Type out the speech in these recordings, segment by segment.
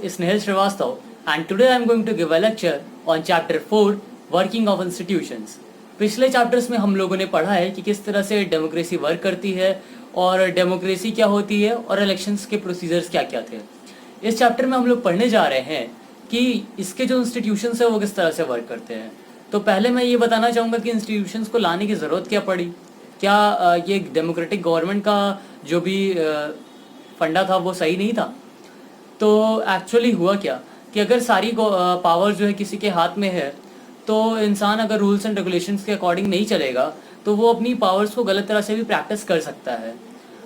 Snehal Srivastava, and today I am going to give a lecture on chapter 4 Working of Institutions. पिछले chapters में हम लोगों ने पढ़ा है कि किस तरह से डेमोक्रेसी वर्क करती है और डेमोक्रेसी क्या होती है और इलेक्शंस के प्रोसीजर्स क्या क्या थे। इस चैप्टर में हम लोग पढ़ने जा रहे हैं कि इसके जो इंस्टीट्यूशंस है वो किस तरह से वर्क करते हैं। तो पहले मैं ये बताना चाहूँगा कि इंस्टीट्यूशंस को लाने की ज़रूरत क्या पड़ी, क्या ये डेमोक्रेटिक गवर्नमेंट का जो भी फंडा था वो सही नहीं था। तो एक्चुअली हुआ क्या कि अगर सारी पावर जो है किसी के हाथ में है तो इंसान अगर रूल्स एंड रेगुलेशंस के अकॉर्डिंग नहीं चलेगा तो वो अपनी पावर्स को गलत तरह से भी प्रैक्टिस कर सकता है।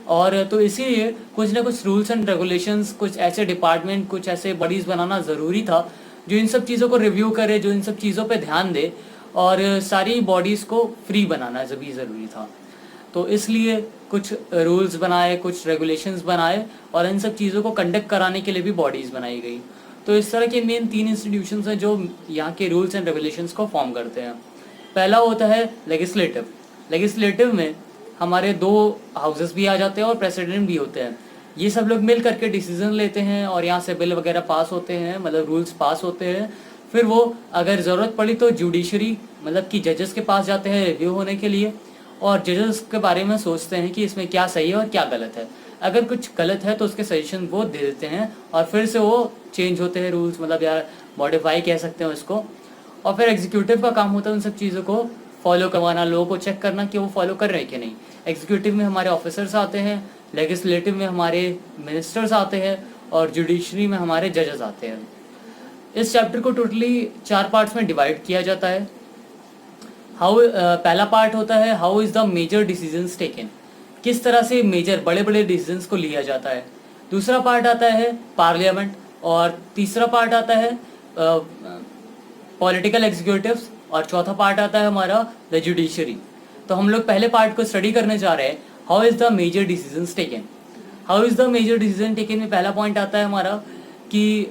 और तो इसीलिए कुछ ना कुछ रूल्स एंड रेगुलेशंस, कुछ ऐसे डिपार्टमेंट, कुछ ऐसे बॉडीज़ बनाना ज़रूरी था जो इन सब चीज़ों को रिव्यू करे, जो इन सब चीज़ों पे ध्यान दे, और सारी बॉडीज़ को फ्री बनाना भी ज़रूरी था। तो इसलिए कुछ रूल्स बनाए, कुछ रेगुलेशंस बनाए और इन सब चीज़ों को कंडक्ट कराने के लिए भी बॉडीज़ बनाई गई। तो इस तरह के मेन 3 इंस्टीट्यूशंस हैं जो यहाँ के रूल्स एंड रेगुलेशंस को फॉर्म करते हैं। पहला होता है लेजिस्लेटिव। लेजिस्लेटिव में हमारे 2 हाउसेस भी आ जाते हैं और प्रेसिडेंट भी होते हैं। ये सब लोग मिल करके डिसीजन लेते हैं और यहाँ से बिल वगैरह पास होते हैं, मतलब रूल्स पास होते हैं। फिर वो अगर ज़रूरत पड़ी तो जुडिशरी मतलब कि जजेस के पास जाते हैं रिव्यू होने के लिए, और जजेस के बारे में सोचते हैं कि इसमें क्या सही है और क्या गलत है। अगर कुछ गलत है तो उसके सजेशन वो दे देते हैं और फिर से वो चेंज होते हैं रूल्स, मतलब यार मॉडिफाई कह सकते हैं उसको। और फिर एग्जीक्यूटिव का काम होता है उन सब चीज़ों को फॉलो करवाना, लोगों को चेक करना कि वो फॉलो कर रहे हैं कि नहीं। एग्जीक्यूटिव में हमारे ऑफिसर्स आते हैं, लेजिस्लेटिव में हमारे मिनिस्टर्स आते हैं और जुडिशरी में हमारे जजेस आते हैं। इस चैप्टर को टोटली 4 पार्ट्स में डिवाइड किया जाता है। पहला पार्ट होता है how is the major decisions taken, किस तरह से मेजर बड़े बड़े डिसीजंस को लिया जाता है। दूसरा पार्ट आता है पार्लियामेंट, और तीसरा पार्ट आता है पॉलिटिकल एग्जीक्यूटिव्स, और चौथा पार्ट आता है हमारा द जुडिशरी। तो हम लोग पहले पार्ट को स्टडी करने जा रहे हैं, how is the major decisions taken. How is the major decision taken में पहला पॉइंट आता है हमारा कि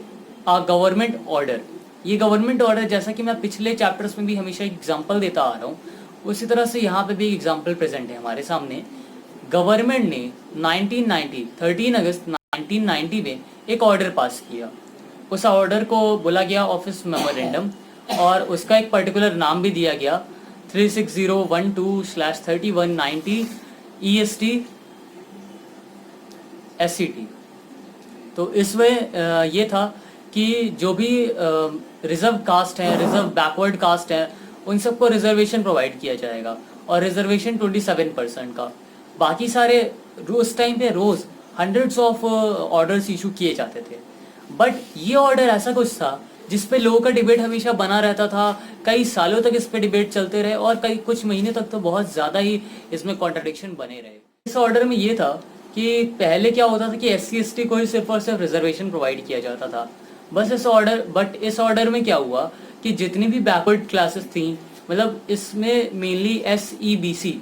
गवर्नमेंट ऑर्डर। ये गवर्नमेंट ऑर्डर, जैसा कि मैं पिछले चैप्टर्स में भी हमेशा एग्जांपल देता आ रहा हूँ, उसी तरह से यहाँ पे भी एग्जांपल प्रेजेंट है हमारे सामने। गवर्नमेंट ने 13 अगस्त 1990 में एक ऑर्डर पास किया। उस ऑर्डर को बोला गया ऑफिस मेमोरेंडम, और उसका एक पर्टिकुलर नाम भी दिया गया 36012/3190 EST SCT। तो इसमें ये था कि जो भी रिजर्व कास्ट है, रिजर्व बैकवर्ड कास्ट है, उन सबको रिजर्वेशन प्रोवाइड किया जाएगा, और रिजर्वेशन 27% का। बाकी सारे उस टाइम पे रोज़ हंड्रेड्स ऑफ ऑर्डर्स इशू किए जाते थे, बट ये ऑर्डर ऐसा कुछ था जिस पे लोगों का डिबेट हमेशा बना रहता था। कई सालों तक इस पे डिबेट चलते रहे और कई कुछ महीने तक तो बहुत ज़्यादा ही इसमें कॉन्ट्रडिक्शन बने रहे। इस ऑर्डर में ये था कि पहले क्या होता था कि SC ST को ही सिर्फ और सिर्फ रिजर्वेशन प्रोवाइड किया जाता था बस। इस ऑर्डर में क्या हुआ कि जितनी भी बैकवर्ड क्लासेस थी, मतलब इसमें mainly SEBC,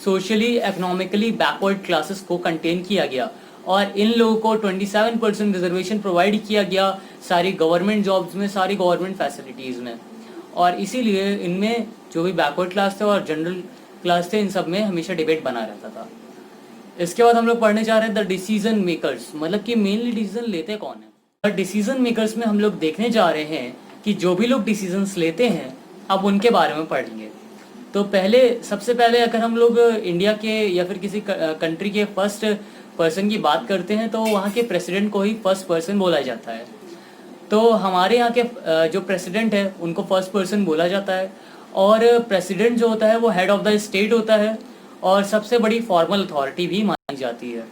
socially economically backward classes को कंटेन किया गया, और इन लोगों को 27% रिजर्वेशन प्रोवाइड किया गया सारी गवर्नमेंट जॉब्स में, सारी गवर्नमेंट फैसिलिटीज़ में। और इसीलिए इनमें जो भी बैकवर्ड क्लास थे और जनरल क्लास थे, इन सब में हमेशा डिबेट बना रहता था। इसके बाद हम लोग पढ़ने जा रहे हैं द डिसीजन मेकर्स, मतलब कि मेनली डिसीजन लेते कौन है। डिसीजन मेकर्स में हम लोग देखने जा रहे हैं कि जो भी लोग डिसीजंस लेते हैं अब उनके बारे में पढ़ेंगे। तो सबसे पहले अगर हम लोग इंडिया के या फिर किसी कंट्री के फर्स्ट पर्सन की बात करते हैं तो वहाँ के प्रेसिडेंट को ही फर्स्ट पर्सन बोला जाता है। तो हमारे यहाँ के जो प्रेसिडेंट है उनको फर्स्ट पर्सन बोला जाता है, और प्रेसिडेंट जो होता है वो हेड ऑफ द स्टेट होता है और सबसे बड़ी फॉर्मल अथॉरिटी भी मानी जाती है।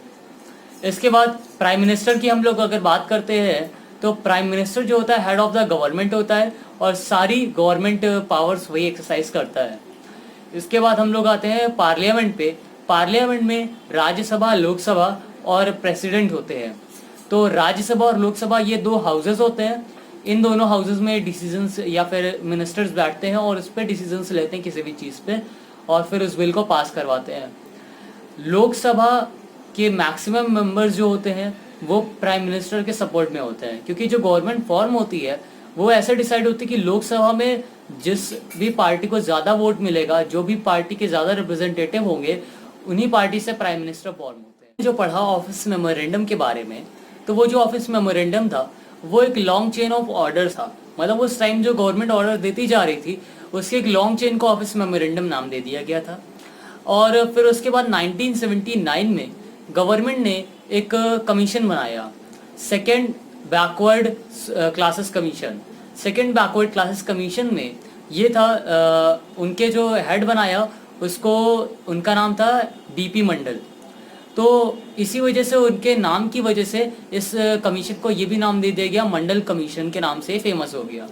इसके बाद प्राइम मिनिस्टर की हम लोग अगर बात करते हैं तो प्राइम मिनिस्टर जो होता है हेड ऑफ द गवर्नमेंट होता है और सारी गवर्नमेंट पावर्स वही एक्सरसाइज करता है। इसके बाद हम लोग आते हैं पार्लियामेंट पे। पार्लियामेंट में राज्यसभा, लोकसभा और प्रेसिडेंट होते हैं। तो राज्यसभा और लोकसभा ये 2 हाउसेस होते हैं। इन दोनों हाउसेस में डिसीजंस या फिर मिनिस्टर्स बैठते हैं और उस पर डिसीजंस लेते हैं किसी भी चीज़ पे, और फिर उस बिल को पास करवाते हैं। लोकसभा के मैक्सिमम मेंबर्स जो होते हैं वो प्राइम मिनिस्टर के सपोर्ट में होते हैं, क्योंकि जो गवर्नमेंट फॉर्म होती है वो ऐसे डिसाइड होती है कि लोकसभा में जिस भी पार्टी को ज़्यादा वोट मिलेगा, जो भी पार्टी के ज़्यादा रिप्रेजेंटेटिव होंगे, उन्हीं पार्टी से प्राइम मिनिस्टर फॉर्म होते हैं। जो पढ़ा ऑफिस मेमोरेंडम के बारे में, तो वो जो ऑफिस मेमोरेंडम था वो एक लॉन्ग चेन ऑफ ऑर्डर था। मतलब उस टाइम जो गवर्नमेंट ऑर्डर देती जा रही थी उसके एक लॉन्ग चेन को ऑफिस मेमोरेंडम नाम दे दिया गया था। और फिर उसके बाद 1979 में गवर्नमेंट ने एक कमीशन बनाया, second backward classes commission. Second backward classes commission में ये था, उनके जो हेड बनाया उसको, उनका नाम था बीपी मंडल। तो इसी वजह से, उनके नाम की वजह से इस कमीशन को ये भी नाम दे दिया गया, मंडल कमीशन के नाम से फेमस हो गया।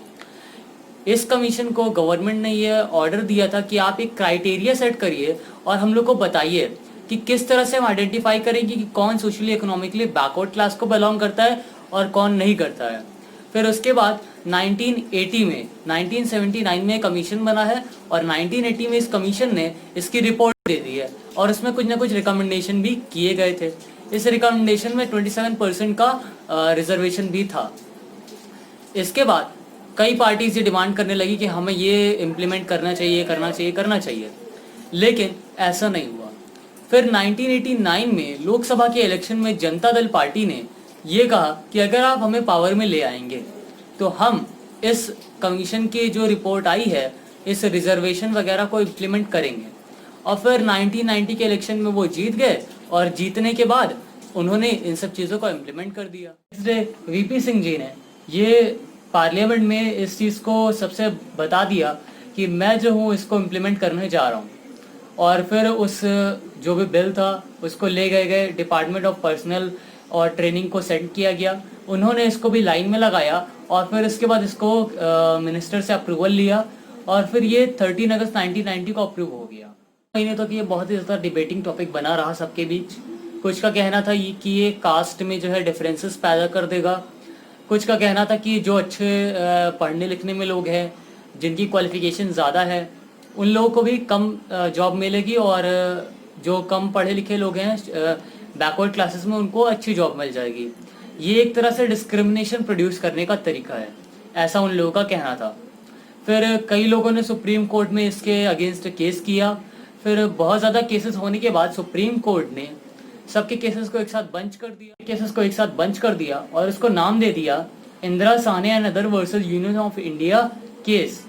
इस कमीशन को गवर्नमेंट ने ये ऑर्डर दिया था कि आप एक क्राइटेरिया सेट करिए और हम लोग को बताइए कि किस तरह से हम आइडेंटिफाई करेंगे कि कौन सोशली इकोनॉमिकली बैकवर्ड क्लास को बिलोंग करता है और कौन नहीं करता है। फिर उसके बाद 1980 में 1979 में कमीशन बना है और 1980 में इस कमीशन ने इसकी रिपोर्ट दे दी है और उसमें कुछ ना कुछ रिकमेंडेशन भी किए गए थे। इस रिकमेंडेशन में 27% का रिजर्वेशन भी था। इसके बाद कई पार्टीज ये डिमांड करने लगी कि हमें ये इम्प्लीमेंट करना चाहिए, करना चाहिए, करना चाहिए, लेकिन ऐसा नहीं हुआ। फिर 1989 में लोकसभा के इलेक्शन में जनता दल पार्टी ने ये कहा कि अगर आप हमें पावर में ले आएंगे तो हम इस कमीशन की जो रिपोर्ट आई है, इस रिजर्वेशन वगैरह को इम्प्लीमेंट करेंगे। और फिर 1990 के इलेक्शन में वो जीत गए और जीतने के बाद उन्होंने इन सब चीज़ों को इम्प्लीमेंट कर दिया। इसलिए वीपी सिंह जी ने ये पार्लियामेंट में इस चीज़ को सबसे बता दिया कि मैं जो हूँ इसको इम्प्लीमेंट करने जा रहा हूँ। और फिर उस जो भी बिल था उसको ले गए डिपार्टमेंट ऑफ पर्सनल और ट्रेनिंग को सेंड किया गया। उन्होंने इसको भी लाइन में लगाया और फिर इसके बाद इसको मिनिस्टर से अप्रूवल लिया और फिर ये 13 अगस्त 1990 को अप्रूव हो गया। महीने तक ये बहुत ही ज़्यादा डिबेटिंग टॉपिक बना रहा सबके बीच। कुछ का कहना था कि ये कास्ट में जो है डिफरेंसेस पैदा कर देगा, कुछ का कहना था कि जो अच्छे पढ़ने लिखने में लोग हैं, जिनकी क्वालिफिकेशन ज़्यादा है, उन लोगों को भी कम जॉब मिलेगी और जो कम पढ़े लिखे लोग हैं बैकवर्ड क्लासेस में उनको अच्छी जॉब मिल जाएगी। ये एक तरह से डिस्क्रिमिनेशन प्रोड्यूस करने का तरीका है, ऐसा उन लोगों का कहना था। फिर कई लोगों ने सुप्रीम कोर्ट में इसके अगेंस्ट केस किया। फिर बहुत ज़्यादा केसेस होने के बाद सुप्रीम कोर्ट ने सबके केसेस को एक साथ बंच कर दिया और इसको नाम दे दिया Indira Sahni and other versus union of India case.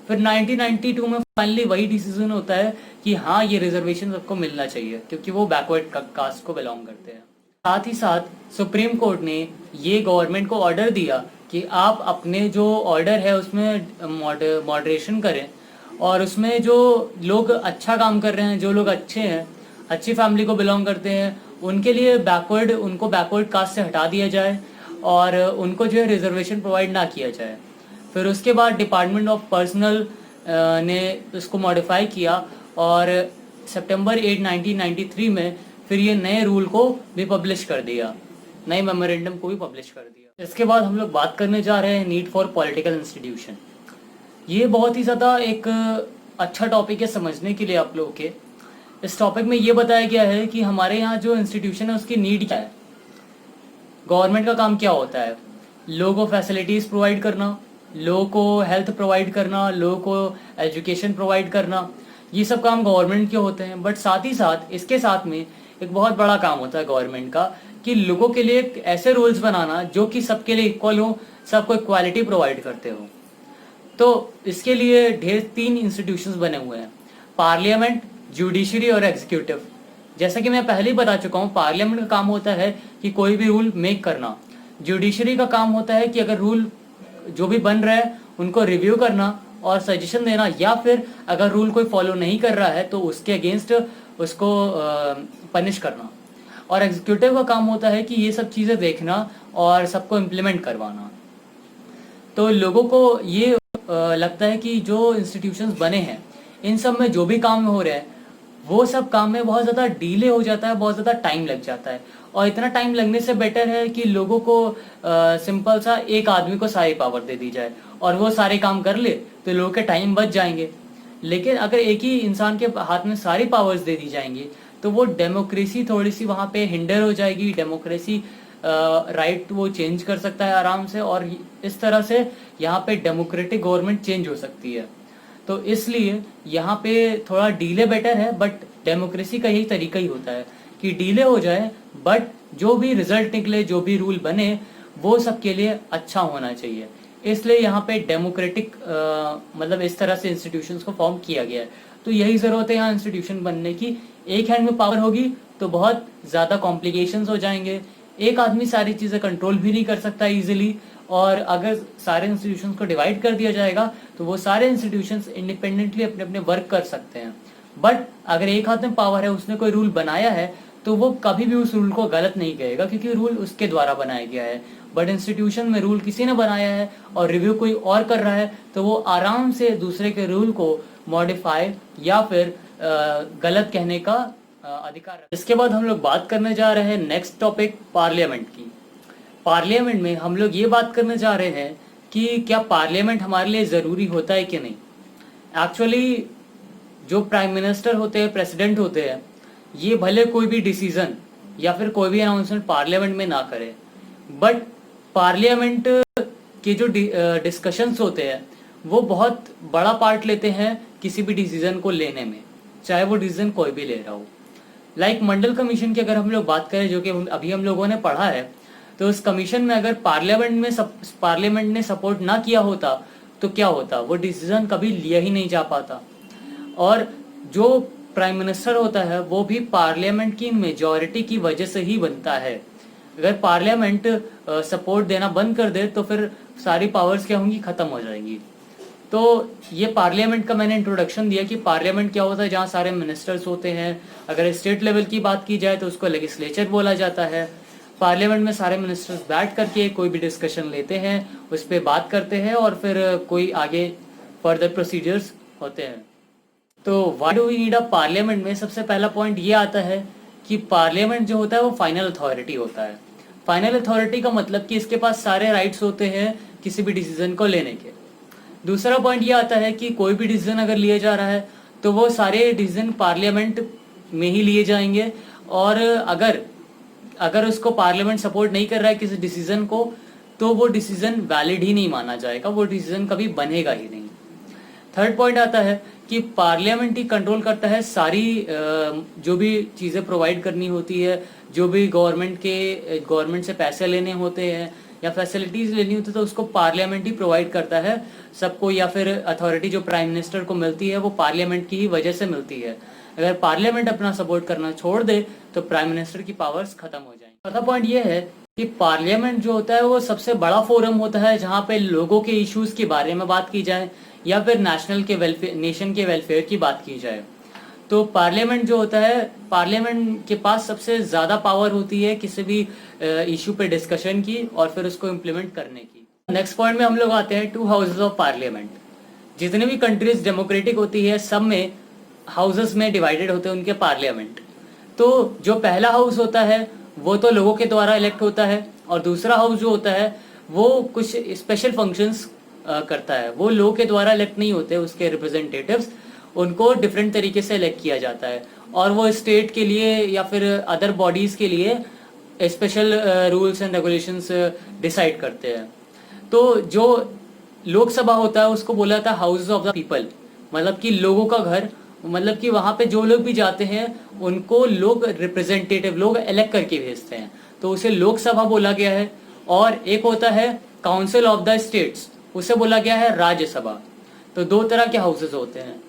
फिर 1992 में फाइनली वही डिसीजन होता है कि हाँ, ये रिजर्वेशन सबको मिलना चाहिए क्योंकि वो बैकवर्ड कास्ट को बिलोंग करते हैं। साथ ही साथ सुप्रीम कोर्ट ने ये गवर्नमेंट को ऑर्डर दिया कि आप अपने जो ऑर्डर है उसमें मॉडरेशन करें और उसमें जो लोग अच्छा काम कर रहे हैं, जो लोग अच्छे हैं, अच्छी फैमिली को बिलोंग करते हैं, उनके लिए उनको बैकवर्ड कास्ट से हटा दिया जाए और उनको जो है रिजर्वेशन प्रोवाइड ना किया जाए। फिर उसके बाद डिपार्टमेंट ऑफ पर्सनल ने इसको मॉडिफाई किया और सितंबर 8, 1993 में फिर ये नए रूल को भी पब्लिश कर दिया, नए मेमोरेंडम को भी पब्लिश कर दिया। इसके बाद हम लोग बात करने जा रहे हैं नीड फॉर पॉलिटिकल इंस्टीट्यूशन। ये बहुत ही ज़्यादा एक अच्छा टॉपिक है समझने के लिए आप लोगों के। इस टॉपिक में ये बताया गया है कि हमारे यहाँ जो इंस्टीट्यूशन है उसकी नीड क्या है, गवर्नमेंट का काम क्या होता है। लोगों को फैसिलिटीज़ प्रोवाइड करना, लोगों को हेल्थ प्रोवाइड करना, लोगों को एजुकेशन प्रोवाइड करना, ये सब काम गवर्नमेंट के होते हैं। बट साथ ही साथ इसके साथ में एक बहुत बड़ा काम होता है गवर्नमेंट का कि लोगों के लिए ऐसे रूल्स बनाना जो कि सबके लिए इक्वल हो, सबको इक्वालिटी प्रोवाइड करते हो। तो इसके लिए तीन इंस्टीट्यूशंस बने हुए हैं, पार्लियामेंट, जुडिशरी और एग्जीक्यूटिव। जैसा कि मैं पहले ही बता चुका हूँ, पार्लियामेंट का काम होता है कि कोई भी रूल मेक करना, जुडिशरी का काम होता है कि अगर रूल जो भी बन रहा है उनको रिव्यू करना और सजेशन देना, या फिर अगर रूल कोई फॉलो नहीं कर रहा है तो उसके अगेंस्ट उसको पनिश करना। और एग्जीक्यूटिव का काम होता है कि ये सब चीज़ें देखना और सबको इम्प्लीमेंट करवाना। तो लोगों को ये लगता है कि जो इंस्टीट्यूशंस बने हैं इन सब में जो भी काम हो रहा है वो सब काम में बहुत ज़्यादा डिले हो जाता है, बहुत ज़्यादा टाइम लग जाता है। और इतना टाइम लगने से बेटर है कि लोगों को सिंपल सा एक आदमी को सारी पावर दे दी जाए और वो सारे काम कर ले तो लोगों के टाइम बच जाएंगे। लेकिन अगर एक ही इंसान के हाथ में सारी पावर्स दे दी जाएंगी तो वो डेमोक्रेसी थोड़ी सी वहाँ पे हिंडर हो जाएगी। डेमोक्रेसी राइट वो चेंज कर सकता है आराम से और इस तरह से यहाँ पे डेमोक्रेटिक गवर्नमेंट चेंज हो सकती है। तो इसलिए यहाँ पे थोड़ा डीले बेटर है, बट डेमोक्रेसी का यही तरीका ही होता है कि डीले हो जाए बट जो भी रिजल्ट निकले, जो भी रूल बने वो सबके लिए अच्छा होना चाहिए। इसलिए यहाँ पे डेमोक्रेटिक मतलब इस तरह से इंस्टीट्यूशंस को फॉर्म किया गया है। तो यही ज़रूरत है यहाँ इंस्टीट्यूशन बनने की। एक हैंड में पावर होगी तो बहुत ज़्यादा कॉम्प्लिकेशंस हो जाएंगे, एक आदमी सारी चीज़ें कंट्रोल भी नहीं कर सकता इजीली। और अगर सारे इंस्टीट्यूशंस को डिवाइड कर दिया जाएगा तो वो सारे इंस्टीट्यूशंस इंडिपेंडेंटली अपने अपने वर्क कर सकते हैं। बट अगर एक हाथ में पावर है, उसने कोई रूल बनाया है, तो वो कभी भी उस रूल को गलत नहीं कहेगा क्योंकि रूल उसके द्वारा बनाया गया है। बट इंस्टीट्यूशन में रूल किसी ने बनाया है और रिव्यू कोई और कर रहा है, तो वो आराम से दूसरे के रूल को मॉडिफाई या फिर गलत कहने का अधिकार। इसके बाद हम लोग बात करने जा रहे हैं नेक्स्ट टॉपिक पार्लियामेंट की। पार्लियामेंट में हम लोग ये बात करने जा रहे हैं कि क्या पार्लियामेंट हमारे लिए ज़रूरी होता है कि नहीं। एक्चुअली जो प्राइम मिनिस्टर होते हैं, प्रेसिडेंट होते हैं, ये भले कोई भी डिसीजन या फिर कोई भी अनाउंसमेंट पार्लियामेंट में ना करे, बट पार्लियामेंट के जो डिस्कशंस होते हैं वो बहुत बड़ा पार्ट लेते हैं किसी भी डिसीजन को लेने में, चाहे वो डिसीजन कोई भी ले रहा हो। लाइक मंडल कमीशन की अगर हम लोग बात करें, जो कि अभी हम लोगों ने पढ़ा है, तो उस कमीशन में अगर पार्लियामेंट ने सपोर्ट ना किया होता तो क्या होता, वो डिसीजन कभी लिया ही नहीं जा पाता। और जो प्राइम मिनिस्टर होता है वो भी पार्लियामेंट की मेजॉरिटी की वजह से ही बनता है। अगर पार्लियामेंट सपोर्ट देना बंद कर दे तो फिर सारी पावर्स क्या होंगी, खत्म हो जाएंगी। तो ये पार्लियामेंट का मैंने इंट्रोडक्शन दिया कि पार्लियामेंट क्या होता है, जहाँ सारे मिनिस्टर्स होते हैं। अगर स्टेट लेवल की बात की जाए तो उसको लेजिस्लेचर बोला जाता है। पार्लियामेंट में सारे मिनिस्टर्स बैठ करके कोई भी डिस्कशन लेते हैं, उस पर बात करते हैं और फिर कोई आगे फर्दर प्रोसीजर्स होते हैं। तो why do we need a parliament में सबसे पहला पॉइंट ये आता है कि पार्लियामेंट जो होता है वो फाइनल अथॉरिटी होता है। फाइनल अथॉरिटी का मतलब कि इसके पास सारे राइट्स होते हैं किसी भी डिसीजन को लेने के। दूसरा पॉइंट ये आता है कि कोई भी डिसीजन अगर लिया जा रहा है तो वो सारे डिसीजन पार्लियामेंट में ही लिए जाएंगे, और अगर उसको पार्लियामेंट सपोर्ट नहीं कर रहा है किसी डिसीजन को, तो वो डिसीजन वैलिड ही नहीं माना जाएगा, वो डिसीजन कभी बनेगा ही नहीं। थर्ड पॉइंट आता है कि पार्लियामेंट ही कंट्रोल करता है सारी जो भी चीज़ें प्रोवाइड करनी होती है, जो भी गवर्नमेंट से पैसे लेने होते हैं या फैसिलिटीज लेनी होती है, तो उसको पार्लियामेंट ही प्रोवाइड करता है सबको। या फिर अथॉरिटी जो प्राइम मिनिस्टर को मिलती है वो पार्लियामेंट की ही वजह से मिलती है। अगर पार्लियामेंट अपना सपोर्ट करना छोड़ दे तो प्राइम मिनिस्टर की पावर्स खत्म हो जाएंगी। चौथा पॉइंट ये है कि पार्लियामेंट जो होता है वो सबसे बड़ा फोरम होता है जहाँ पे लोगों के इश्यूज के बारे में बात की जाए या फिर नेशन के वेलफेयर की बात की जाए। तो पार्लियामेंट जो होता है, पार्लियामेंट के पास सबसे ज़्यादा पावर होती है किसी भी इशू पे डिस्कशन की और फिर उसको इम्प्लीमेंट करने की। नेक्स्ट पॉइंट में हम लोग आते हैं 2 हाउसेज ऑफ पार्लियामेंट। जितने भी कंट्रीज डेमोक्रेटिक होती है सब में हाउसेस में डिवाइडेड होते हैं उनके पार्लियामेंट। तो जो पहला हाउस होता है वो तो लोगों के द्वारा इलेक्ट होता है, और दूसरा हाउस जो होता है वो कुछ स्पेशल फंक्शंस करता है। वो लोगों के द्वारा इलेक्ट नहीं होते, उसके रिप्रेजेंटेटिव्स, उनको डिफरेंट तरीके से इलेक्ट किया जाता है और वो स्टेट के लिए या फिर अदर बॉडीज के लिए special rules and regulations decide करते हैं। तो जो लोकसभा होता है उसको बोला जाता है हाउस ऑफ द पीपल, मतलब कि लोगों का घर, मतलब कि वहां पे जो लोग भी जाते हैं उनको लोग रिप्रेजेंटेटिव लोग इलेक्ट करके भेजते हैं, तो उसे लोकसभा बोला गया है। और एक होता है काउंसिल ऑफ द स्टेट्स, उसे बोला गया है राज्यसभा। तो 2 तरह के हाउसेस होते हैं।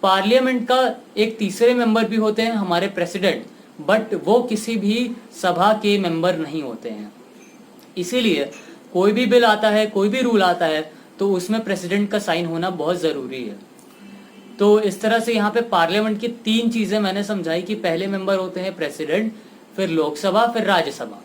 पार्लियामेंट का एक तीसरे मेंबर भी होते हैं हमारे प्रेसिडेंट, बट वो किसी भी सभा के मेंबर नहीं होते हैं। इसीलिए कोई भी बिल आता है, कोई भी रूल आता है, तो उसमें प्रेसिडेंट का साइन होना बहुत ज़रूरी है। तो इस तरह से यहाँ पे पार्लियामेंट की 3 चीज़ें मैंने समझाई कि पहले मेंबर होते हैं प्रेसिडेंट, फिर लोकसभा, फिर राज्यसभा।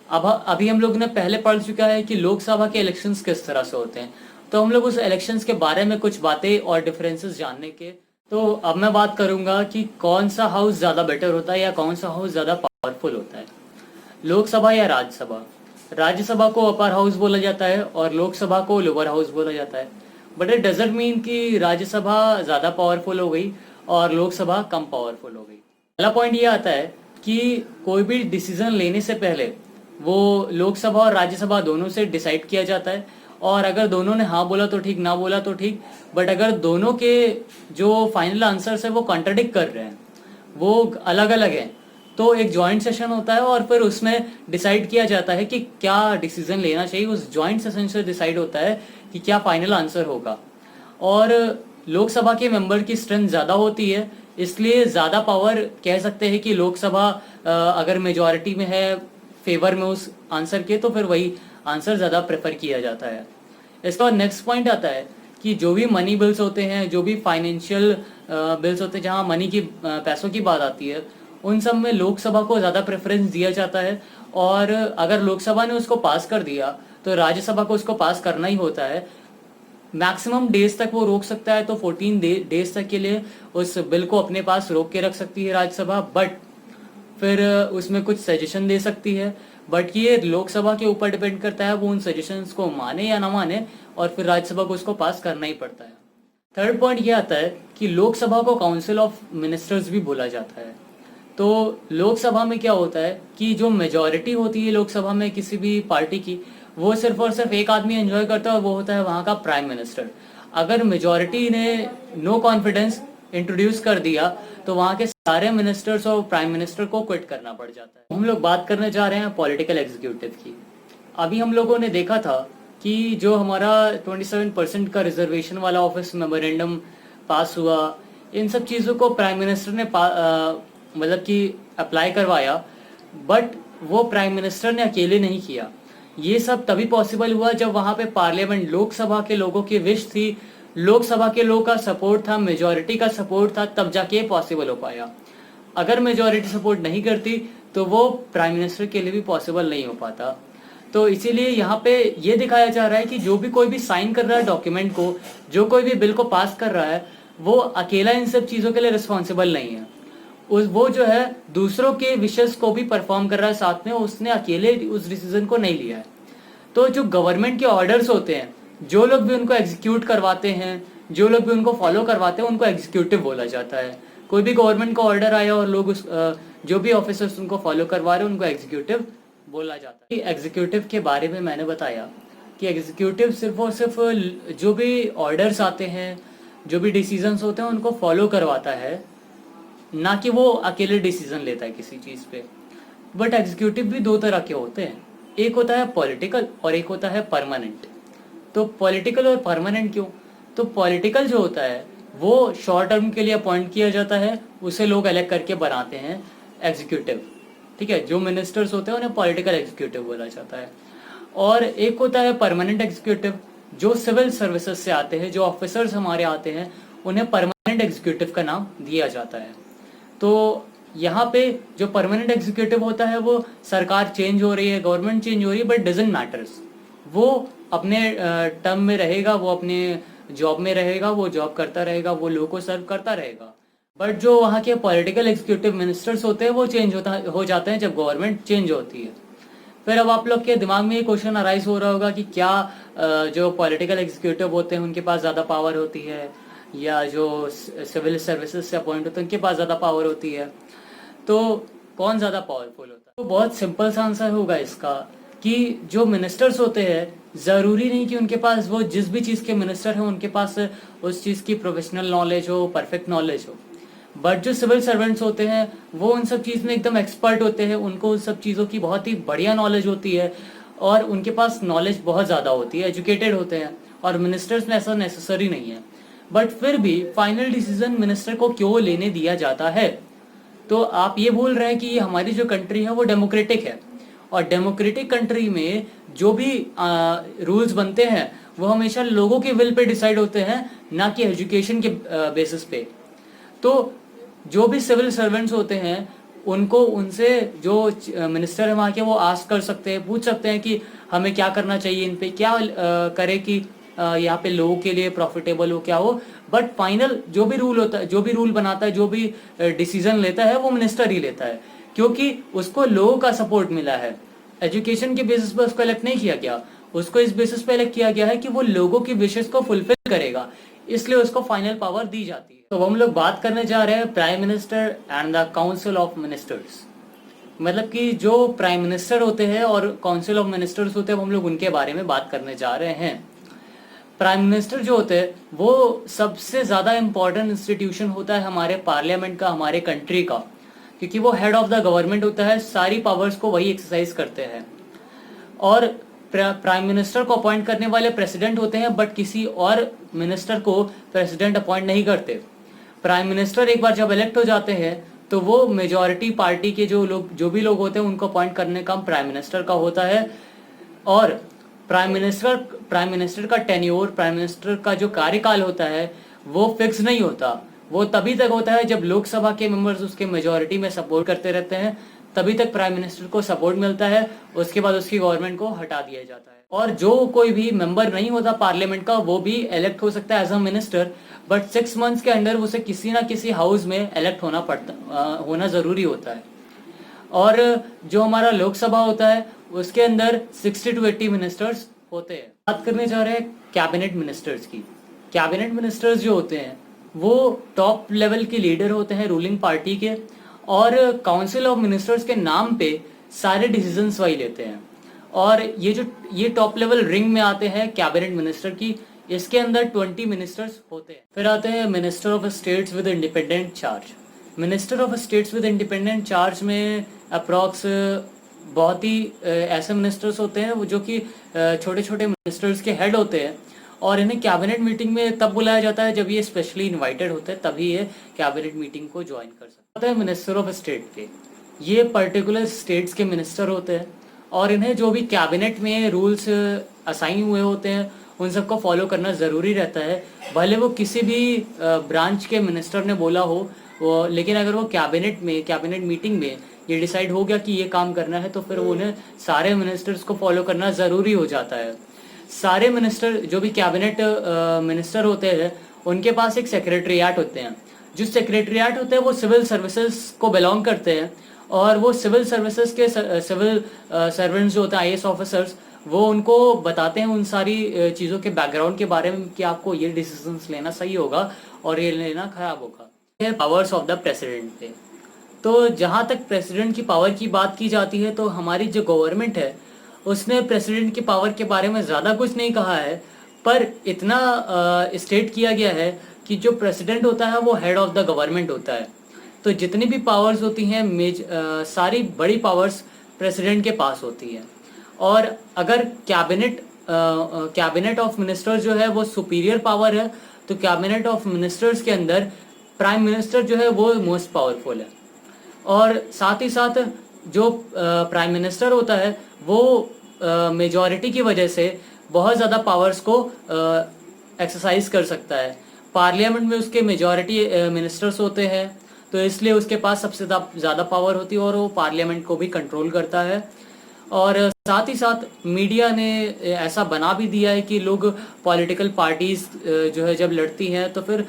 अब अभी हम लोग ने पहले पढ़ चुका है कि लोकसभा के इलेक्शंस किस तरह से होते हैं, तो हम लोग उस इलेक्शंस के बारे में कुछ बातें और डिफरेंसेस जानने के। तो अब मैं बात करूंगा कि कौन सा हाउस ज़्यादा बेटर होता है या कौन सा हाउस ज़्यादा पावरफुल होता है, लोकसभा या राज्यसभा। राज्यसभा को अपर हाउस बोला जाता है और लोकसभा को लोअर हाउस बोला जाता है, बट इट डजंट मीन कि राज्यसभा ज़्यादा पावरफुल हो गई और लोकसभा कम पावरफुल हो गई। पहला पॉइंट ये आता है कि कोई भी डिसीजन लेने से पहले वो लोकसभा और राज्यसभा दोनों से डिसाइड किया जाता है, और अगर दोनों ने हाँ बोला तो ठीक, ना बोला तो ठीक, बट अगर दोनों के जो फाइनल आंसर्स है वो कॉन्ट्रडिक्ट कर रहे हैं, वो अलग अलग हैं, तो एक जॉइंट सेशन होता है और फिर उसमें डिसाइड किया जाता है कि क्या डिसीजन लेना चाहिए। उस जॉइंट सेशन से डिसाइड होता है कि क्या फाइनल आंसर होगा। और लोकसभा के मेंबर की स्ट्रेंथ ज़्यादा होती है, इसलिए ज़्यादा पावर कह सकते हैं कि लोकसभा अगर मेजॉरिटी में है फेवर में उस आंसर के, तो फिर वही आंसर ज़्यादा प्रेफर किया जाता है। इसका बाद नेक्स्ट पॉइंट आता है कि जो भी मनी बिल्स होते हैं, जो भी फाइनेंशियल बिल्स होते हैं, जहाँ मनी की पैसों की बात आती है, उन सब में लोकसभा को ज़्यादा प्रेफरेंस दिया जाता है। और अगर लोकसभा ने उसको पास कर दिया तो राज्यसभा को उसको पास करना ही होता है। मैक्सिमम डेज तक वो रोक सकता है, तो 14 डेज तक के लिए उस बिल को अपने पास रोक के रख सकती है राज्यसभा, बट फिर उसमें कुछ सजेशन दे सकती है। बट ये लोकसभा के ऊपर डिपेंड करता है, वो उन सजेशंस को माने या ना माने, और फिर राज्यसभा को उसको पास करना ही पड़ता है। थर्ड पॉइंट ये आता है कि लोकसभा को काउंसिल ऑफ मिनिस्टर्स भी बोला जाता है। तो लोकसभा में क्या होता है कि जो मेजॉरिटी होती है लोकसभा में किसी भी पार्टी की, वो सिर्फ और सिर्फ एक आदमी एंजॉय करता है, और वो होता है वहाँ का प्राइम मिनिस्टर। अगर मेजॉरिटी ने नो कॉन्फिडेंस इंट्रोड्यूस कर दिया तो वहाँ के सारे मिनिस्टर्स और प्राइम मिनिस्टर को क्विट करना पड़ जाता है। हम लोग बात करने जा रहे हैं पॉलिटिकल एग्जीक्यूटिव की। अभी हम लोगों ने देखा था कि जो हमारा 27% का रिजर्वेशन वाला ऑफिस मेमोरेंडम पास हुआ, इन सब चीज़ों को प्राइम मिनिस्टर ने मतलब कि अप्लाई करवाया, बट वो प्राइम मिनिस्टर ने अकेले नहीं किया। ये सब तभी पॉसिबल हुआ जब वहाँ पे पार्लियामेंट, लोकसभा के लोगों की विश थी, लोकसभा के लोगों का सपोर्ट था, मेजॉरिटी का सपोर्ट था, तब जाके पॉसिबल हो पाया। अगर मेजॉरिटी सपोर्ट नहीं करती तो वो प्राइम मिनिस्टर के लिए भी पॉसिबल नहीं हो पाता। तो इसीलिए यहाँ पे ये दिखाया जा रहा है कि जो भी कोई भी साइन कर रहा है डॉक्यूमेंट को, जो कोई भी बिल को पास कर रहा है, वो अकेला इन सब चीज़ों के लिए रिस्पॉन्सिबल नहीं है। वो जो है दूसरों के विशेष को भी परफॉर्म कर रहा है साथ में, उसने अकेले उस डिसीजन को नहीं लिया है। तो जो गवर्नमेंट के ऑर्डर्स होते हैं, जो लोग भी उनको एग्जीक्यूट करवाते हैं, जो लोग भी उनको फॉलो करवाते हैं, उनको एग्जीक्यूटिव बोला जाता है। कोई भी गवर्नमेंट का ऑर्डर आया और लोग जो भी ऑफिसर्स उनको फॉलो करवा रहे हैं, उनको एग्जीक्यूटिव बोला जाता है। एग्जीक्यूटिव के बारे में मैंने बताया कि एग्जीक्यूटिव सिर्फ और सिर्फ जो भी ऑर्डर्स आते हैं, जो भी डिसीजंस होते हैं, उनको फॉलो करवाता है, ना कि वो अकेले डिसीजन लेता है किसी चीज़ पे। बट एग्जीक्यूटिव भी दो तरह के होते हैं, एक होता है पॉलिटिकल और एक होता है परमानेंट। तो पॉलिटिकल और परमानेंट क्यों? तो पॉलिटिकल जो होता है वो शॉर्ट टर्म के लिए अपॉइंट किया जाता है, उसे लोग इलेक्ट करके बनाते हैं एग्जीक्यूटिव, ठीक है। जो मिनिस्टर्स होते हैं उन्हें पॉलिटिकल एग्जीक्यूटिव बोला जाता है। और एक होता है परमानेंट एग्जीक्यूटिव, जो सिविल सर्विसेज से आते हैं, जो ऑफिसर्स हमारे आते हैं, उन्हें परमानेंट एग्जीक्यूटिव का नाम दिया जाता है। तो यहाँ पे जो परमानेंट एग्जीक्यूटिव होता है, वो सरकार चेंज हो रही है, गवर्नमेंट चेंज हो रही है, बट डजंट मैटर्स, वो अपने टर्म में रहेगा, वो अपने जॉब में रहेगा, वो जॉब करता रहेगा, वो लोगों को सर्व करता रहेगा। बट जो वहाँ के पॉलिटिकल एग्जीक्यूटिव मिनिस्टर्स होते हैं, वो चेंज हो जाते हैं जब गवर्नमेंट चेंज होती है। फिर अब आप लोग के दिमाग में ये क्वेश्चन अराइज हो रहा होगा कि क्या जो पॉलिटिकल एग्जीक्यूटिव होते हैं उनके पास ज़्यादा पावर होती है, या जो सिविल सर्विसेज से अपॉइंट होते हैं उनके पास ज़्यादा पावर होती है? तो कौन ज़्यादा पावरफुल होता है? तो बहुत सिंपल सा आंसर होगा इसका कि जो मिनिस्टर्स होते हैं, ज़रूरी नहीं कि उनके पास, वो जिस भी चीज़ के मिनिस्टर हैं उनके पास उस चीज़ की प्रोफेशनल नॉलेज हो, परफेक्ट नॉलेज हो। बट जो सिविल सर्वेंट्स होते हैं वो उन सब चीज़ में एकदम एक्सपर्ट होते हैं, उनको उन सब चीज़ों की बहुत ही बढ़िया नॉलेज होती है, और उनके पास नॉलेज बहुत ज़्यादा होती है, एजुकेटेड होते हैं। और मिनिस्टर्स में ऐसा नेसेसरी नहीं है। बट फिर भी फाइनल डिसीजन मिनिस्टर को क्यों लेने दिया जाता है? तो आप ये बोल रहे हैं कि हमारी जो कंट्री है वो डेमोक्रेटिक है, और डेमोक्रेटिक कंट्री में जो भी रूल्स बनते हैं वो हमेशा लोगों के विल पे डिसाइड होते हैं, ना कि एजुकेशन के बेसिस पे। तो जो भी सिविल सर्वेंट्स होते हैं उनको, उनसे जो मिनिस्टर है वहाँ के, वो आस्क कर सकते हैं, पूछ सकते हैं कि हमें क्या करना चाहिए, इन पे क्या करे कि यहाँ पे लोगों के लिए प्रॉफिटेबल हो, क्या हो। बट फाइनल जो भी रूल होता है, जो भी रूल बनाता है, जो भी डिसीजन लेता है, वो मिनिस्टर ही लेता है, क्योंकि उसको लोगों का सपोर्ट मिला है। एजुकेशन के बेसिस पर उसको इलेक्ट नहीं किया गया, उसको इस बेसिस पे इलेक्ट किया गया है कि वो लोगों की विशेष को फुलफिल करेगा, इसलिए उसको फाइनल पावर दी जाती है। तो हम लोग बात करने जा रहे हैं prime minister and the council of ministers. मतलब कि जो प्राइम मिनिस्टर होते हैं और काउंसिल ऑफ मिनिस्टर्स होते हैं, हम लोग उनके बारे में बात करने जा रहे हैं। प्राइम मिनिस्टर जो होते हैं वो सबसे ज़्यादा इम्पोर्टेंट इंस्टीट्यूशन होता है हमारे पार्लियामेंट का, हमारे कंट्री का, क्योंकि वो हेड ऑफ द गवर्नमेंट होता है, सारी पावर्स को वही एक्सरसाइज करते हैं। और प्राइम मिनिस्टर को अपॉइंट करने वाले प्रेसिडेंट होते हैं, बट किसी और मिनिस्टर को प्रेसिडेंट अपॉइंट नहीं करते। प्राइम मिनिस्टर एक बार जब इलेक्ट हो जाते हैं तो वो मेजॉरिटी पार्टी के जो भी लोग होते हैं उनको अपॉइंट करने का काम प्राइम मिनिस्टर का होता है। और प्राइम मिनिस्टर का टेन्योर, प्राइम मिनिस्टर का जो कार्यकाल होता है वो फिक्स नहीं होता। वो तभी तक होता है जब लोकसभा के मेंबर्स उसके मेजॉरिटी में सपोर्ट करते रहते हैं, तभी तक प्राइम मिनिस्टर को सपोर्ट मिलता है। उसके बाद उसकी गवर्नमेंट को हटा दिया जाता है। और जो कोई भी मेंबर नहीं होता पार्लियामेंट का वो भी इलेक्ट हो सकता है as a minister, but 6 months के अंदर उसे किसी ना किसी हाउस में इलेक्ट होना जरूरी होता है। और जो हमारा लोकसभा होता है उसके अंदर 60 to 80 मिनिस्टर्स होते हैं। बात करने जा रहे हैं कैबिनेट मिनिस्टर्स की। कैबिनेट मिनिस्टर्स जो होते हैं वो टॉप लेवल के लीडर होते हैं रूलिंग पार्टी के, और काउंसिल ऑफ मिनिस्टर्स के नाम पे सारे डिसीजंस वही लेते हैं। और ये टॉप लेवल रिंग में आते हैं कैबिनेट मिनिस्टर की। इसके अंदर 20 मिनिस्टर्स होते हैं। फिर आते हैं minister of states with independent charge. Minister of states with independent charge में अप्रॉक्स बहुत ही ऐसे मिनिस्टर्स होते हैं वो जो कि छोटे छोटे मिनिस्टर्स के हेड होते हैं, और इन्हें कैबिनेट मीटिंग में तब बुलाया जाता है जब ये स्पेशली इनवाइटेड होते हैं, तभी ये कैबिनेट मीटिंग को ज्वाइन कर सकते हैं। मिनिस्टर ऑफ स्टेट के ये पर्टिकुलर स्टेट्स के मिनिस्टर होते हैं, और इन्हें जो भी कैबिनेट में रूल्स असाइन हुए होते हैं उन सबको फॉलो करना ज़रूरी रहता है। भले वो किसी भी ब्रांच के मिनिस्टर ने बोला हो लेकिन अगर वो कैबिनेट मीटिंग में ये डिसाइड हो गया कि ये काम करना है तो फिर वो उन्हें सारे मिनिस्टर्स को फॉलो करना ज़रूरी हो जाता है। सारे मिनिस्टर जो भी कैबिनेट मिनिस्टर होते हैं उनके पास एक सेक्रेटरीट होते हैं। जो सेक्रेटरीट होते हैं वो सिविल सर्विसेज को बिलोंग करते हैं, और वो सिविल सर्विसेज के सिविल सर्वेंट्स जो होते हैं IAS ऑफिसर्स, वो उनको बताते हैं उन सारी चीज़ों के बैकग्राउंड के बारे में कि आपको ये डिसीजंस लेना सही होगा और ये लेना खराब होगा। ये पावर्स ऑफ द प्रेसिडेंट पे। तो जहाँ तक प्रेसिडेंट की पावर की बात की जाती है तो हमारी जो गवर्नमेंट है उसने प्रेसिडेंट की पावर के बारे में ज़्यादा कुछ नहीं कहा है, पर इतना स्टेट किया गया है कि जो प्रेसिडेंट होता है वो हेड ऑफ द गवर्नमेंट होता है। तो जितनी भी पावर्स होती हैं सारी बड़ी पावर्स प्रेसिडेंट के पास होती है। और अगर कैबिनेट ऑफ मिनिस्टर्स जो है वो सुपीरियर पावर है, तो कैबिनेट ऑफ मिनिस्टर्स के अंदर प्राइम मिनिस्टर जो है वो मोस्ट पावरफुल है। और साथ ही साथ जो प्राइम मिनिस्टर होता है वो मेजॉरिटी की वजह से बहुत ज़्यादा पावर्स को एक्सरसाइज कर सकता है। पार्लियामेंट में उसके मेजॉरिटी मिनिस्टर्स होते हैं, तो इसलिए उसके पास सबसे ज़्यादा पावर होती है और वो पार्लियामेंट को भी कंट्रोल करता है। और साथ ही साथ मीडिया ने ऐसा बना भी दिया है कि लोग पॉलिटिकल पार्टीज जो है जब लड़ती हैं तो फिर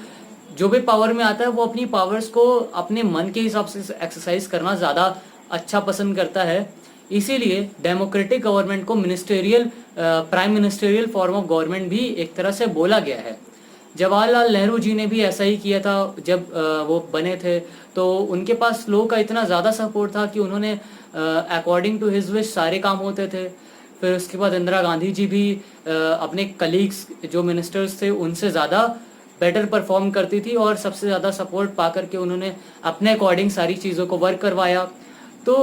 जो भी पावर में आता है वो अपनी पावर्स को अपने मन के हिसाब से एक्सरसाइज करना ज़्यादा अच्छा पसंद करता है। इसीलिए डेमोक्रेटिक गवर्नमेंट को prime ministerial form of government भी एक तरह से बोला गया है। जवाहरलाल नेहरू जी ने भी ऐसा ही किया था जब वो बने थे, तो उनके पास लोगों का इतना ज़्यादा सपोर्ट था कि उन्होंने अकॉर्डिंग टू हिज विश सारे काम होते थे। फिर उसके बाद इंदिरा गांधी जी भी अपने कलीग्स जो मिनिस्टर्स थे उनसे ज़्यादा बेटर परफॉर्म करती थी और सबसे ज़्यादा सपोर्ट पा करके उन्होंने अपने अकॉर्डिंग सारी चीज़ों को वर्क करवाया। तो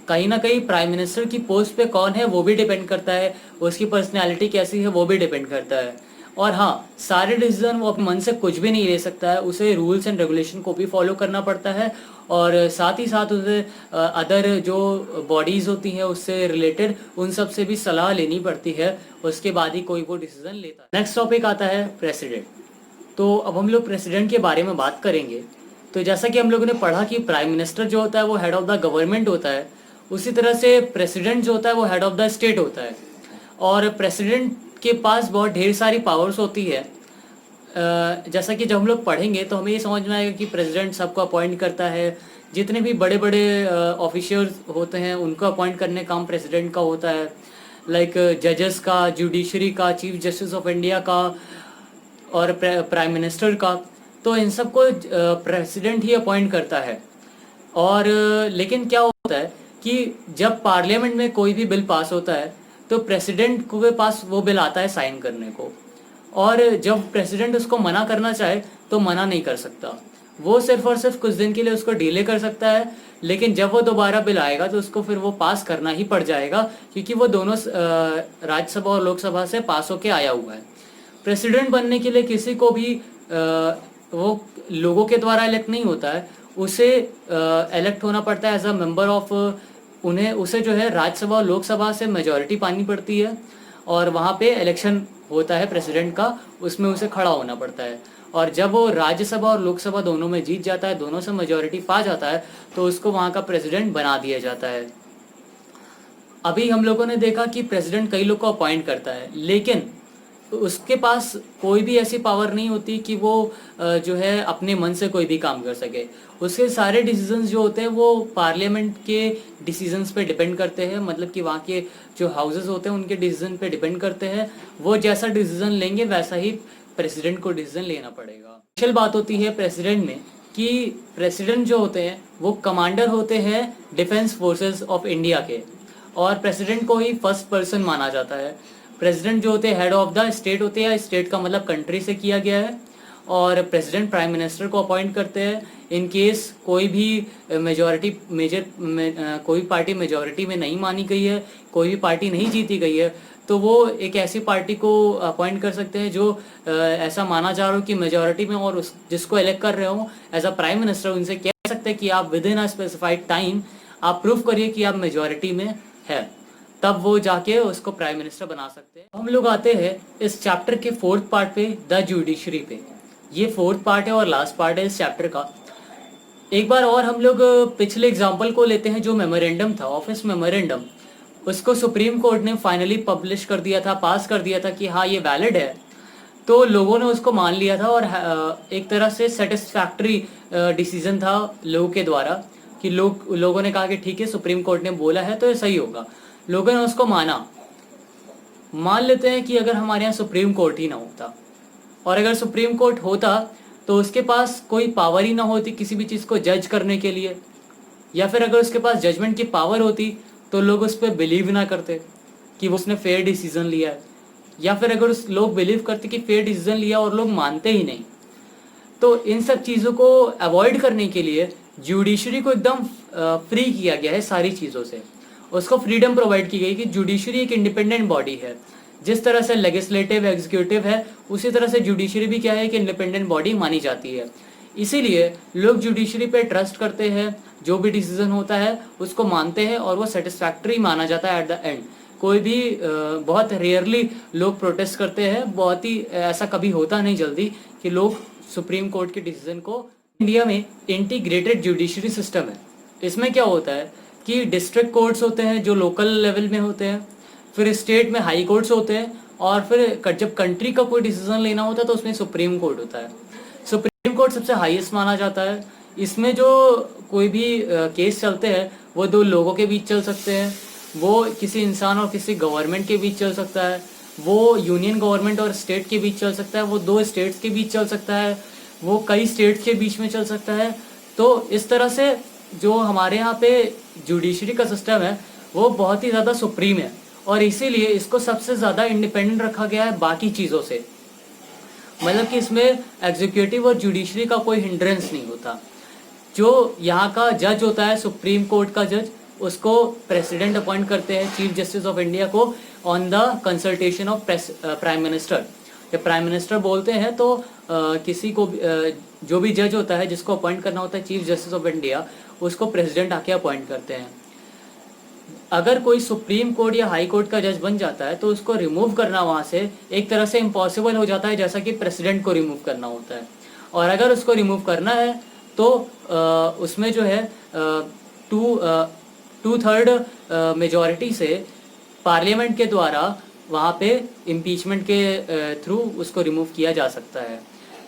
कहीं ना कहीं प्राइम मिनिस्टर की पोस्ट पे कौन है वो भी डिपेंड करता है, उसकी पर्सनैलिटी कैसी है वो भी डिपेंड करता है। और हाँ, सारे डिसीजन वो अपने मन से कुछ भी नहीं ले सकता है, उसे रूल्स एंड रेगुलेशन को भी फॉलो करना पड़ता है, और साथ ही साथ उसे अदर जो बॉडीज़ होती हैं उससे रिलेटेड उन सब से भी सलाह लेनी पड़ती है, उसके बाद ही कोई वो डिसीजन लेता है। नेक्स्ट टॉपिक आता है प्रेसिडेंट। तो अब हम लोग प्रेसिडेंट के बारे में बात करेंगे। तो जैसा कि हम लोगों ने पढ़ा कि प्राइम मिनिस्टर जो होता है वो हेड ऑफ द गवर्नमेंट होता है, उसी तरह से प्रेसिडेंट जो होता है वो हेड ऑफ द स्टेट होता है। और प्रेसिडेंट के पास बहुत ढेर सारी पावर्स होती है। जैसा कि जब हम लोग पढ़ेंगे तो हमें ये समझ में आएगा कि प्रेसिडेंट सबको अपॉइंट करता है। जितने भी बड़े बड़े ऑफिशियल्स होते हैं उनको अपॉइंट करने का काम प्रेसिडेंट का होता है, लाइक जजेस का, जुडिशरी का, चीफ जस्टिस ऑफ इंडिया का और प्राइम मिनिस्टर का। तो इन सबको प्रेसिडेंट ही अपॉइंट करता है। और लेकिन क्या होता है कि जब पार्लियामेंट में कोई भी बिल पास होता है तो प्रेसिडेंट के पास वो बिल आता है साइन करने को, और जब प्रेसिडेंट उसको मना करना चाहे तो मना नहीं कर सकता। वो सिर्फ और सिर्फ कुछ दिन के लिए उसको डिले कर सकता है, लेकिन जब वो दोबारा बिल आएगा तो उसको फिर वो पास करना ही पड़ जाएगा, क्योंकि वो दोनों राज्यसभा और लोकसभा से पास होके आया हुआ है। प्रेसिडेंट बनने के लिए किसी को भी वो लोगों के द्वारा इलेक्ट नहीं होता है, उसे इलेक्ट होना पड़ता है एज अ मेंबर ऑफ, उसे जो है राज्यसभा और लोकसभा से मेजॉरिटी पानी पड़ती है, और वहाँ पे इलेक्शन होता है प्रेसिडेंट का, उसमें उसे खड़ा होना पड़ता है। और जब वो राज्यसभा और लोकसभा दोनों में जीत जाता है, दोनों से मेजॉरिटी पा जाता है, तो उसको वहाँ का प्रेसिडेंट बना दिया जाता है। अभी हम लोगों ने देखा कि प्रेसिडेंट कई लोग को अपॉइंट करता है, लेकिन उसके पास कोई भी ऐसी पावर नहीं होती कि वो जो है अपने मन से कोई भी काम कर सके। उसके सारे डिसीजंस जो होते हैं वो पार्लियामेंट के डिसीजंस पे डिपेंड करते हैं, मतलब कि वहाँ के जो हाउसेस होते हैं उनके डिसीजन पे डिपेंड करते हैं। वो जैसा डिसीजन लेंगे वैसा ही प्रेसिडेंट को डिसीजन लेना पड़ेगा। स्पेशल बात होती है प्रेसिडेंट में कि प्रेसिडेंट जो होते हैं वो कमांडर होते हैं डिफेंस फोर्सेस ऑफ इंडिया के, और प्रेसिडेंट को ही फर्स्ट पर्सन माना जाता है। प्रेसिडेंट जो होते हैं हेड ऑफ द स्टेट होते हैं, स्टेट का मतलब कंट्री से किया गया है, और प्रेसिडेंट प्राइम मिनिस्टर को अपॉइंट करते हैं। इन केस कोई भी कोई पार्टी मेजॉरिटी में नहीं मानी गई है, कोई भी पार्टी नहीं जीती गई है, तो वो एक ऐसी पार्टी को अपॉइंट कर सकते हैं जो ऐसा माना जा रहा हो कि मेजॉरिटी में, और जिसको इलेक्ट कर रहे हो एज अ प्राइम मिनिस्टर, उनसे कह सकते हैं कि आप with in a specified time आप प्रूव करिए कि आप मेजॉरिटी में है, तब वो जाके उसको प्राइम मिनिस्टर बना सकते हैं। हम लोग आते हैं इस चैप्टर के 4th पार्ट पे, द जुडिशरी पे। ये 4th पार्ट है और लास्ट पार्ट है इस चैप्टर का। एक बार और हम लोग पिछले एग्जाम्पल को लेते हैं, जो मेमोरेंडम था, ऑफिस मेमोरेंडम, उसको सुप्रीम कोर्ट ने फाइनली पब्लिश कर दिया था, पास कर दिया था कि हाँ ये वैलिड है। तो लोगों ने उसको मान लिया था, और एक तरह से सेटिस्फैक्ट्री डिसीजन था लोगों के द्वारा, कि लोगों ने कहा कि ठीक है सुप्रीम कोर्ट ने बोला है तो ये सही होगा। लोगों ने उसको माना। मान लेते हैं कि अगर हमारे यहाँ सुप्रीम कोर्ट ही ना होता, और अगर सुप्रीम कोर्ट होता तो उसके पास कोई पावर ही ना होती किसी भी चीज़ को जज करने के लिए, या फिर अगर उसके पास जजमेंट की पावर होती तो लोग उस पर बिलीव ना करते कि वो उसने फेयर डिसीजन लिया है, या फिर अगर उस लोग बिलीव करते कि फेयर डिसीजन लिया और लोग मानते ही नहीं। तो इन सब चीज़ों को अवॉइड करने के लिए जुडिशरी को एकदम फ्री किया गया है सारी चीज़ों से। उसको फ्रीडम प्रोवाइड की गई कि जुडिशरी एक इंडिपेंडेंट बॉडी है। जिस तरह से लेजिस्लेटिव एग्जीक्यूटिव है, उसी तरह से जुडिशरी भी क्या है कि इंडिपेंडेंट बॉडी मानी जाती है। इसीलिए लोग जुडिशरी पे ट्रस्ट करते हैं, जो भी डिसीजन होता है उसको मानते हैं, और वो सेटिस्फैक्ट्री माना जाता है एट द एंड। कोई भी बहुत रेयरली लोग प्रोटेस्ट करते हैं, बहुत ही ऐसा कभी होता नहीं जल्दी कि लोग सुप्रीम कोर्ट के डिसीजन को। इंडिया में इंटीग्रेटेड जुडिशरी सिस्टम है। इसमें क्या होता है कि डिस्ट्रिक्ट कोर्ट्स होते हैं जो लोकल लेवल में होते हैं, फिर स्टेट में हाई कोर्ट्स होते हैं, और फिर जब कंट्री का कोई डिसीजन लेना होता है तो उसमें सुप्रीम कोर्ट होता है। सुप्रीम कोर्ट सबसे हाईएस्ट माना जाता है। इसमें जो कोई भी केस चलते हैं वो दो लोगों के बीच चल सकते हैं, वो किसी इंसान और किसी गवर्नमेंट के बीच चल सकता है, वो यूनियन गवर्नमेंट और स्टेट के बीच चल सकता है, वो दो स्टेट्स के बीच चल सकता है, वो कई स्टेट्स के बीच में चल सकता है। तो इस तरह से जो हमारे यहाँ पे जुडिशरी का सिस्टम है वो बहुत ही ज़्यादा सुप्रीम है, और इसीलिए इसको सबसे ज़्यादा इंडिपेंडेंट रखा गया है बाकी चीज़ों से। मतलब कि इसमें एग्जीक्यूटिव और जुडिशरी का कोई हिंड्रेंस नहीं होता। जो यहाँ का जज होता है, सुप्रीम कोर्ट का जज, उसको प्रेसिडेंट अपॉइंट करते हैं, चीफ जस्टिस ऑफ इंडिया को, on the consultation of prime minister. जब प्राइम मिनिस्टर बोलते हैं तो किसी को जो भी जज होता है जिसको अपॉइंट करना होता है चीफ जस्टिस ऑफ इंडिया, उसको प्रेसिडेंट आके अपॉइंट करते हैं। अगर कोई सुप्रीम कोर्ट या हाई कोर्ट का जज बन जाता है तो उसको रिमूव करना वहाँ से एक तरह से इम्पॉसिबल हो जाता है, जैसा कि प्रेसिडेंट को रिमूव करना होता है। और अगर उसको रिमूव करना है तो उसमें जो है 2/3 मेजॉरिटी से पार्लियामेंट के द्वारा वहाँ पे इम्पीचमेंट के थ्रू उसको रिमूव किया जा सकता है।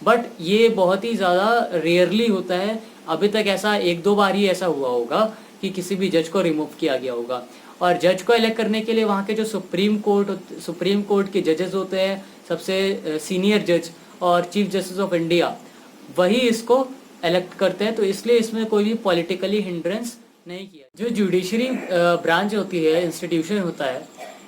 बट ये बहुत ही ज़्यादा रेयरली होता है। अभी तक ऐसा 1-2 बार ही ऐसा हुआ होगा कि किसी भी जज को रिमूव किया गया होगा। और जज को इलेक्ट करने के लिए वहाँ के जो सुप्रीम कोर्ट के जजेस होते हैं, सबसे सीनियर जज और चीफ जस्टिस ऑफ इंडिया, वही इसको इलेक्ट करते हैं। तो इसलिए इसमें कोई भी पॉलिटिकली हिंड्रेंस नहीं किया। जो जुडिशरी ब्रांच होती है, इंस्टीट्यूशन होता है,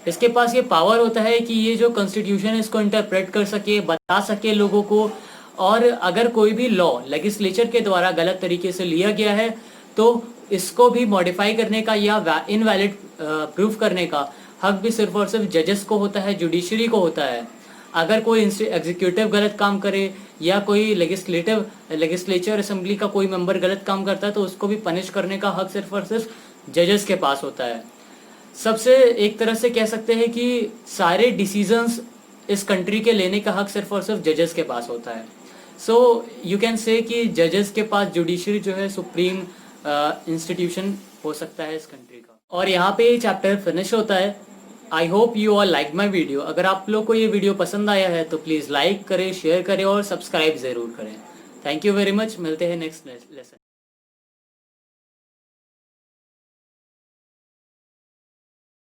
इसके पास ये पावर होता है कि ये जो कॉन्स्टिट्यूशन है इसको इंटरप्रेट कर सके, बता सके लोगों को, और अगर कोई भी लॉ लेजिस्लेचर के द्वारा गलत तरीके से लिया गया है तो इसको भी मॉडिफाई करने का या इनवैलिड प्रूफ करने का हक भी सिर्फ और सिर्फ जजेस को होता है, जुडिशरी को होता है। अगर कोई एग्जीक्यूटिव गलत काम करे या कोई लेजिस्लेचर असेंबली का कोई मेंबर गलत काम करता है तो उसको भी पनिश करने का हक सिर्फ और सिर्फ जजेस के पास होता है। सबसे एक तरह से कह सकते हैं कि सारे डिसीजंस इस कंट्री के लेने का हक सिर्फ और सिर्फ जजेस के पास होता है। सो यू कैन से कि जजेस के पास जुडिशरी जो है सुप्रीम इंस्टीट्यूशन हो सकता है इस कंट्री का। और यहाँ पे ये चैप्टर फिनिश होता है। I hope you all like my video. अगर आप लोग को ये वीडियो पसंद आया है तो प्लीज़ लाइक करें, शेयर करें और सब्सक्राइब ज़रूर करें। Thank you very much. मिलते हैं नेक्स्ट लेसन।